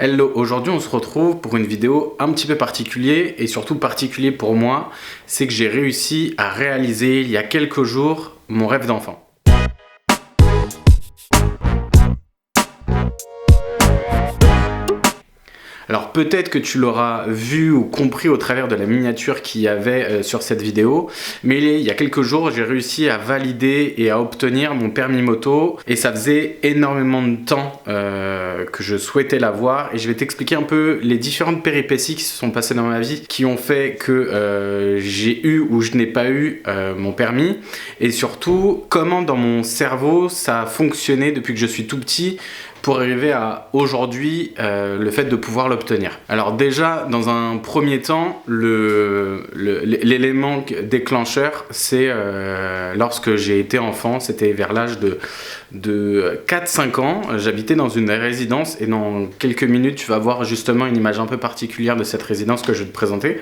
Hello, aujourd'hui on se retrouve pour une vidéo un petit peu particulière et surtout particulier pour moi, c'est que j'ai réussi à réaliser il y a quelques jours mon rêve d'enfant. Alors peut-être que tu l'auras vu ou compris au travers de la miniature qu'il y avait sur cette vidéo, mais il y a quelques jours, j'ai réussi à valider et à obtenir mon permis moto et ça faisait énormément de temps que je souhaitais l'avoir et je vais t'expliquer un peu les différentes péripéties qui se sont passées dans ma vie qui ont fait que j'ai eu ou je n'ai pas eu mon permis et surtout comment dans mon cerveau ça a fonctionné depuis que je suis tout petit pour arriver à aujourd'hui le fait de pouvoir l'obtenir. Alors déjà, dans un premier temps, l'élément déclencheur, c'est lorsque j'ai été enfant, c'était vers l'âge de 4-5 ans, j'habitais dans une résidence et dans quelques minutes, tu vas voir justement une image un peu particulière de cette résidence que je vais te présenter.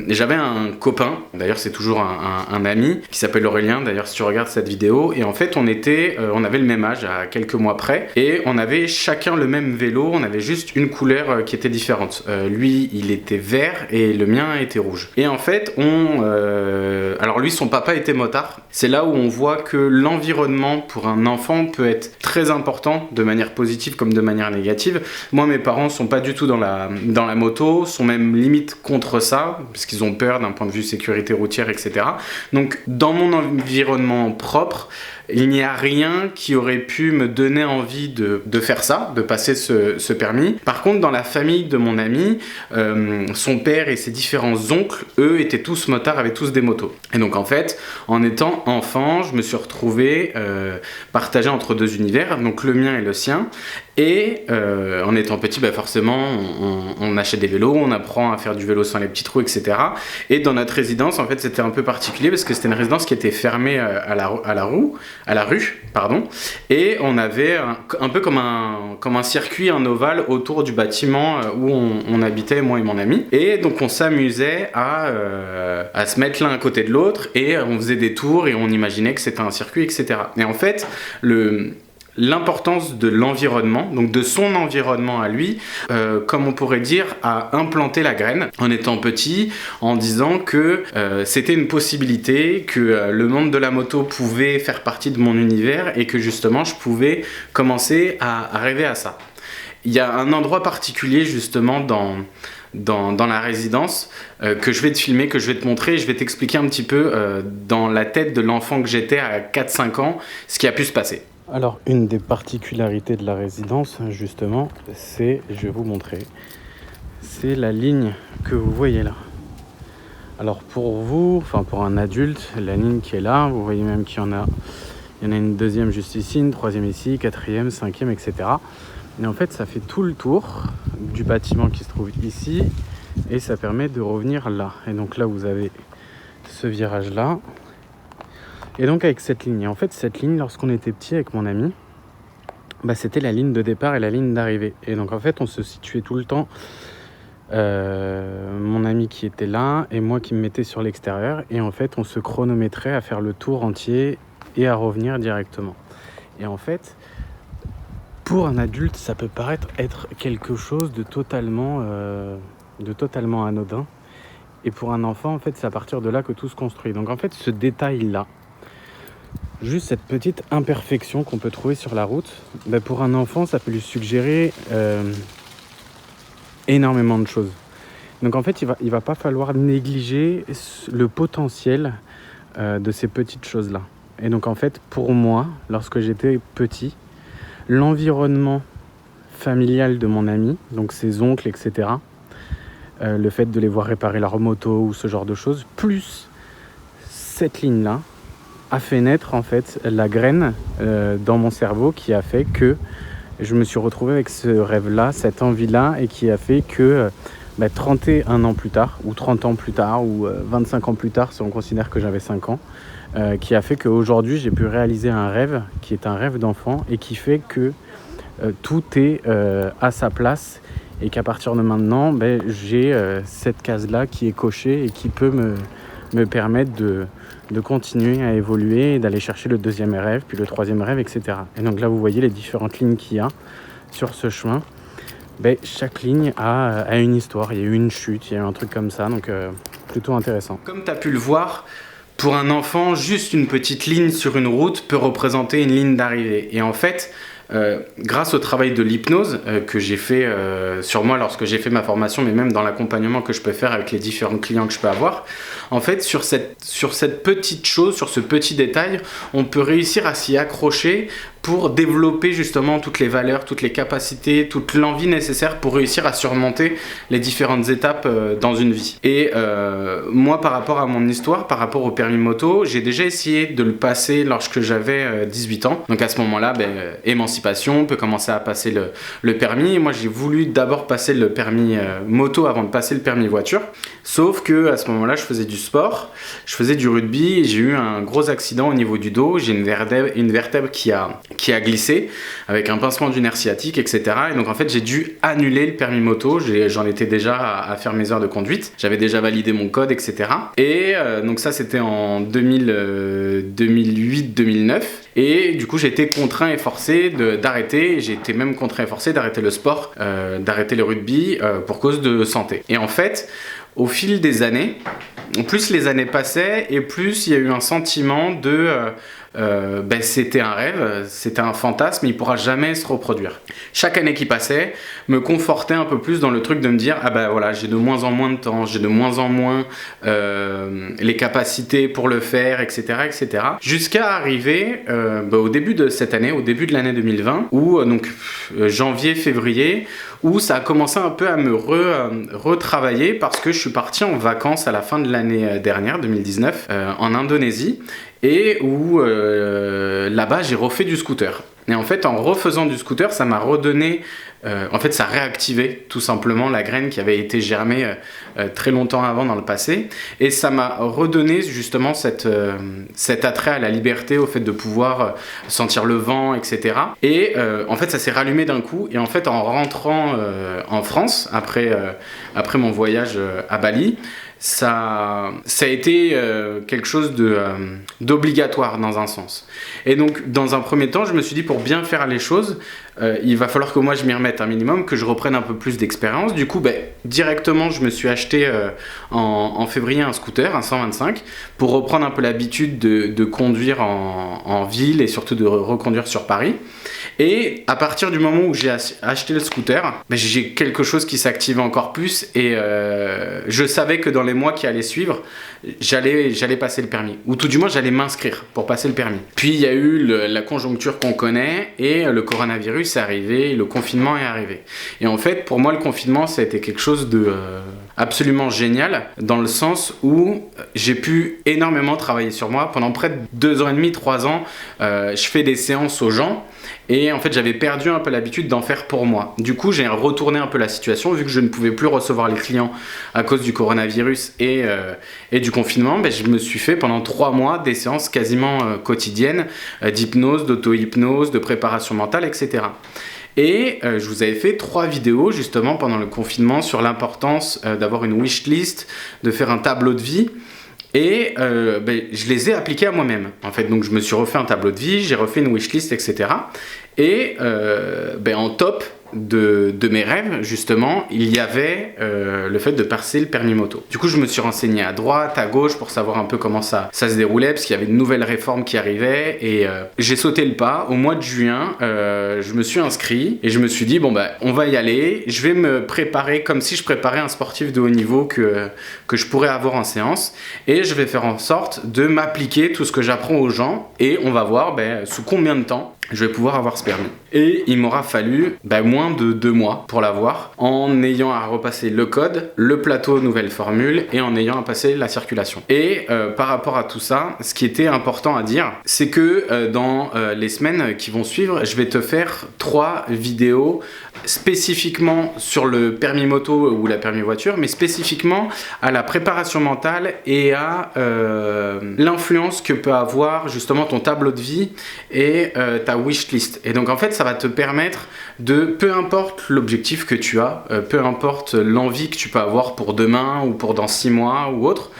J'avais un copain, d'ailleurs c'est toujours un ami, qui s'appelle Aurélien, d'ailleurs si tu regardes cette vidéo, et en fait on avait le même âge à quelques mois près, et on avait chacun le même vélo, on avait juste une couleur qui était différente. Lui, il était vert et le mien était rouge. Et en fait, alors lui, son papa était motard. C'est là où on voit que l'environnement pour un enfant peut être très important, de manière positive comme de manière négative. Moi, mes parents sont pas du tout dans la moto, sont même limite contre ça, parce qu'ils ont peur d'un point de vue sécurité routière, etc. Donc, dans mon environnement propre, il n'y a rien qui aurait pu me donner envie de faire ça, de passer ce permis. Par contre, dans la famille de mon ami, son père et ses différents oncles, eux, étaient tous motards, avaient tous des motos. Et donc, en fait, en étant enfant, je me suis retrouvé partagé entre deux univers, donc le mien et le sien. Et en étant petit, forcément, on achète des vélos, on apprend à faire du vélo sans les petits trous, etc. Et dans notre résidence, en fait, c'était un peu particulier parce que c'était une résidence qui était fermée à la rue, et on avait un peu comme un circuit, un ovale autour du bâtiment où on habitait, moi et mon ami. Et donc on s'amusait à se mettre l'un à côté de l'autre et on faisait des tours et on imaginait que c'était un circuit, etc. Et en fait, l'importance de l'environnement, donc de son environnement à lui, comme on pourrait dire, a implanté la graine en étant petit, en disant que c'était une possibilité, que le monde de la moto pouvait faire partie de mon univers et que justement je pouvais commencer à rêver à ça. Il y a un endroit particulier justement dans la résidence que je vais te filmer, que je vais te montrer et je vais t'expliquer un petit peu dans la tête de l'enfant que j'étais à 4-5 ans ce qui a pu se passer. Alors, une des particularités de la résidence, justement, c'est, je vais vous montrer, c'est la ligne que vous voyez là. Alors pour vous, enfin pour un adulte, la ligne qui est là, vous voyez même qu'il y en a une deuxième juste ici, une troisième ici, quatrième, cinquième, etc. Et en fait, ça fait tout le tour du bâtiment qui se trouve ici et ça permet de revenir là. Et donc là, vous avez ce virage là. Et donc avec cette ligne, et en fait cette ligne lorsqu'on était petit avec mon ami, c'était la ligne de départ et la ligne d'arrivée. Et donc en fait on se situait tout le temps, mon ami qui était là et moi qui me mettais sur l'extérieur. Et en fait on se chronométrait à faire le tour entier et à revenir directement. Et en fait, pour un adulte ça peut paraître être quelque chose de totalement anodin. Et pour un enfant en fait c'est à partir de là que tout se construit. Donc en fait ce détail là, juste cette petite imperfection qu'on peut trouver sur la route, pour un enfant, ça peut lui suggérer énormément de choses. Donc en fait, il va pas falloir négliger le potentiel de ces petites choses-là. Et donc en fait, pour moi, lorsque j'étais petit, l'environnement familial de mon ami, donc ses oncles, etc., le fait de les voir réparer leur moto ou ce genre de choses, plus cette ligne-là, a fait naître en fait la graine dans mon cerveau qui a fait que je me suis retrouvé avec ce rêve-là, cette envie-là, et qui a fait que 31 ans plus tard, ou 30 ans plus tard, ou 25 ans plus tard, si on considère que j'avais 5 ans, qui a fait qu'aujourd'hui j'ai pu réaliser un rêve qui est un rêve d'enfant et qui fait que tout est à sa place et qu'à partir de maintenant, j'ai cette case-là qui est cochée et qui peut me permettre de continuer à évoluer et d'aller chercher le deuxième rêve, puis le troisième rêve, etc. Et donc là, vous voyez les différentes lignes qu'il y a sur ce chemin. chaque ligne a une histoire. Il y a eu une chute, il y a eu un truc comme ça, donc plutôt intéressant. Comme tu as pu le voir, pour un enfant, juste une petite ligne sur une route peut représenter une ligne d'arrivée. Et en fait, grâce au travail de l'hypnose que j'ai fait sur moi lorsque j'ai fait ma formation, mais même dans l'accompagnement que je peux faire avec les différents clients que je peux avoir, en fait, sur cette petite chose, sur ce petit détail, on peut réussir à s'y accrocher pour développer justement toutes les valeurs, toutes les capacités, toute l'envie nécessaire pour réussir à surmonter les différentes étapes dans une vie. Et moi, par rapport à mon histoire, par rapport au permis moto, j'ai déjà essayé de le passer lorsque j'avais 18 ans. Donc à ce moment-là, émancipation, on peut commencer à passer le permis. Et moi, j'ai voulu d'abord passer le permis moto avant de passer le permis voiture. Sauf que à ce moment-là, je faisais du sport, je faisais du rugby et j'ai eu un gros accident au niveau du dos. J'ai une vertèbre qui a glissé avec un pincement du nerf sciatique, etc. Et donc en fait j'ai dû annuler le permis moto. J'en étais déjà à faire mes heures de conduite. J'avais déjà validé mon code, etc. Et donc ça c'était en 2008-2009. Et du coup j'ai été contraint et forcé d'arrêter. J'ai été même contraint et forcé d'arrêter le sport, d'arrêter le rugby pour cause de santé. Et en fait, au fil des années, plus les années passaient et plus il y a eu un sentiment de c'était un rêve, c'était un fantasme, il ne pourra jamais se reproduire. Chaque année qui passait me confortait un peu plus dans le truc de me dire voilà, j'ai de moins en moins de temps, j'ai de moins en moins les capacités pour le faire, etc. etc. Jusqu'à arriver au début de cette année, au début de l'année 2020, où janvier-février, où ça a commencé un peu à me retravailler parce que je suis parti en vacances à la fin de l'année dernière, 2019, en Indonésie, et où là-bas j'ai refait du scooter. Et en fait, en refaisant du scooter, ça m'a redonné, ça a réactivé tout simplement la graine qui avait été germée très longtemps avant dans le passé. Et ça m'a redonné justement cet attrait à la liberté, au fait de pouvoir sentir le vent, etc. Et en fait, ça s'est rallumé d'un coup. Et en fait, en rentrant en France, après mon voyage à Bali, ça a été quelque chose d'obligatoire dans un sens. Et donc, dans un premier temps, je me suis dit, pour bien faire les choses, il va falloir que moi je m'y remette un minimum, que je reprenne un peu plus d'expérience. Du coup, directement, je me suis acheté en février un scooter, un 125, pour reprendre un peu l'habitude de conduire en ville et surtout de reconduire sur Paris. Et à partir du moment où j'ai acheté le scooter, j'ai quelque chose qui s'activait encore plus et je savais que dans les mois qui allaient suivre, j'allais passer le permis. Ou tout du moins, j'allais m'inscrire pour passer le permis. Puis il y a eu la conjoncture qu'on connaît et le coronavirus est arrivé, le confinement est arrivé. Et en fait, pour moi, le confinement, ça a été quelque chose de absolument génial dans le sens où j'ai pu énormément travailler sur moi. Pendant près de 2 ans et demi, 3 ans, je fais des séances aux gens. Et en fait, j'avais perdu un peu l'habitude d'en faire pour moi. Du coup, j'ai retourné un peu la situation. Vu que je ne pouvais plus recevoir les clients à cause du coronavirus et du confinement, je me suis fait pendant 3 mois des séances quasiment quotidiennes d'hypnose, d'auto-hypnose, de préparation mentale, etc. Et je vous avais fait 3 vidéos justement pendant le confinement sur l'importance d'avoir une wishlist, de faire un tableau de vie. Et je les ai appliqués à moi-même. En fait, donc je me suis refait un tableau de vie, j'ai refait une wishlist, etc. Et en top de mes rêves, justement, il y avait le fait de passer le permis moto. Du coup, je me suis renseigné à droite, à gauche pour savoir un peu comment ça se déroulait, parce qu'il y avait de nouvelles réformes qui arrivaient. Et j'ai sauté le pas. Au mois de juin, je me suis inscrit et je me suis dit, on va y aller. Je vais me préparer comme si je préparais un sportif de haut niveau que je pourrais avoir en séance. Et je vais faire en sorte de m'appliquer tout ce que j'apprends aux gens. Et on va voir sous combien de temps je vais pouvoir avoir ce permis. Et il m'aura fallu moins de 2 mois pour l'avoir, en ayant à repasser le code, le plateau nouvelle formule et en ayant à passer la circulation. Et par rapport à tout ça, ce qui était important à dire, c'est que dans les semaines qui vont suivre, je vais te faire 3 vidéos spécifiquement sur le permis moto ou la permis voiture, mais spécifiquement à la préparation mentale et à l'influence que peut avoir justement ton tableau de vie et ta wishlist. Et donc en fait, ça va te permettre de, peu importe l'objectif que tu as, peu importe l'envie que tu peux avoir pour demain ou pour dans 6 mois ou autre,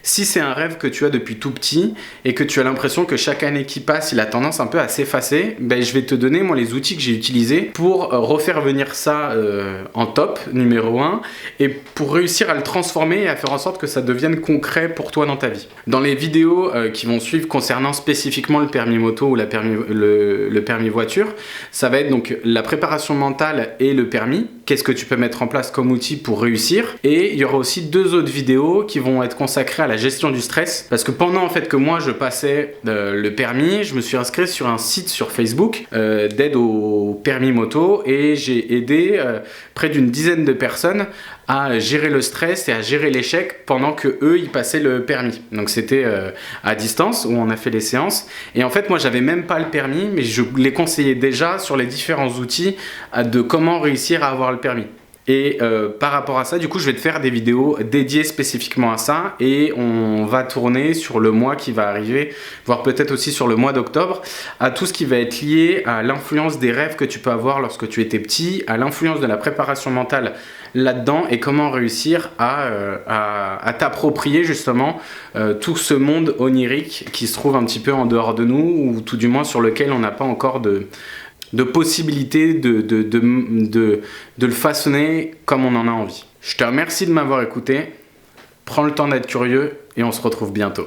Si c'est un rêve que tu as depuis tout petit et que tu as l'impression que chaque année qui passe, il a tendance un peu à s'effacer, ben, je vais te donner moi les outils que j'ai utilisés pour refaire venir ça en top, numéro 1, et pour réussir à le transformer et à faire en sorte que ça devienne concret pour toi dans ta vie. Dans les vidéos qui vont suivre concernant spécifiquement le permis moto ou le permis voiture, ça va être donc la préparation mentale et le permis. Qu'est-ce que tu peux mettre en place comme outil pour réussir? Et il y aura aussi 2 autres vidéos qui vont être consacrées à la gestion du stress, parce que pendant en fait que moi je passais le permis, je me suis inscrit sur un site sur Facebook d'aide au permis moto et j'ai aidé près d'une dizaine de personnes à gérer le stress et à gérer l'échec pendant que eux ils passaient le permis. Donc c'était à distance où on a fait les séances, et en fait moi j'avais même pas le permis, mais je les conseillais déjà sur les différents outils de comment réussir à avoir le permis. Et par rapport à ça, du coup, je vais te faire des vidéos dédiées spécifiquement à ça, et on va tourner sur le mois qui va arriver, voire peut-être aussi sur le mois d'octobre, à tout ce qui va être lié à l'influence des rêves que tu peux avoir lorsque tu étais petit, à l'influence de la préparation mentale là-dedans, et comment réussir à t'approprier justement tout ce monde onirique qui se trouve un petit peu en dehors de nous, ou tout du moins sur lequel on n'a pas encore de possibilité de le façonner comme on en a envie. Je te remercie de m'avoir écouté. Prends le temps d'être curieux et on se retrouve bientôt.